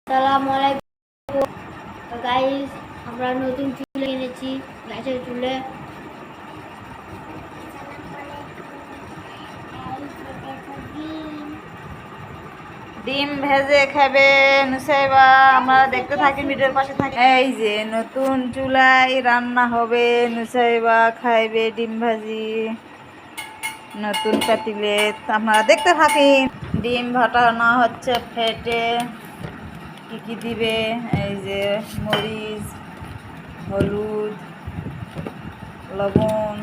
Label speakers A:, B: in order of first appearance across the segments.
A: আসসালামু আলাইকুম গাইস, আমরা নতুন চুলে কিনেছি, গ্যাসের চুলে।
B: ডিম ভেজে খাবে নুসাইবা। আমরা দেখতে থাকি, ভিডিওর পাশে থাকি। এই যে নতুন চুলায় রান্না হবে, নুসাইবা খাইবে ডিম ভাজি নতুন পাতিলে। আপনারা দেখতে থাকেন। ডিম ভাটানো হচ্ছে ফেটে। কি কি দিবে? এই যে মরিচ, হলুদ, লবণ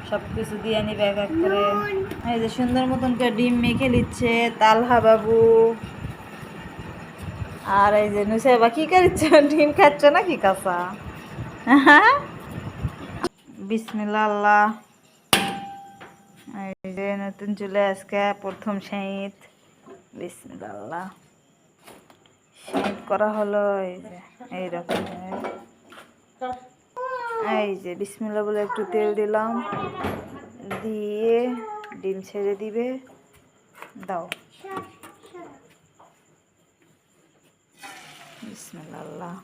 B: সব কিছু দিয়ে নিবে এক এক করে। এই যে সুন্দর মতন করে ডিম মেখে নিচ্ছে তালহা বাবু। আর এই যে নুসাইবা কি করছ? ডিম খাচ্ছ না কি কাঁচা? বিসমিল্লাহ আল্লাহ। এই যে নতুন চুলে আজকে প্রথম শীত। বিসমিল্লাহ আল্লাহ। শীত করা হলো এই যে এইরকম। এই যে বিসমিল্লাহ বলে একটু তেল দিলাম, দিয়ে ডিম ছেড়ে দিবে। দাও বিসমিল্লাহ আল্লাহ।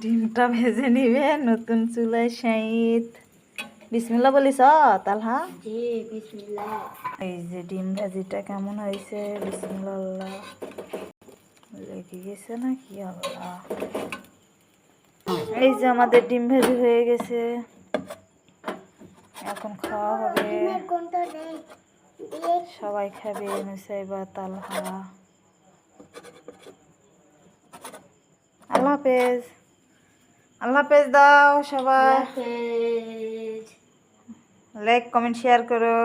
B: ডিমটা ভেজে নিবে নতুন চুলায় শীত। বিসমিল্লাহ বলিস তালহা?
A: জি বিসমিল্লাহ।
B: এই যে ডিম ভাজিটা কেমন হয়েছে? বিসমিল্লাহ আল্লাহ। লেগে গেছে না কি আল্লাহ। এই যে আমাদের ডিম ভাজি হয়ে গেছে, এখন খাওয়া হবে। সবাই খাবে, নুসাইবা, তালহা। আল্লাহ হাফেজ। আল্লাহ হাফেজ দাও সবাই। লাইক কমেন্ট শেয়ার করো।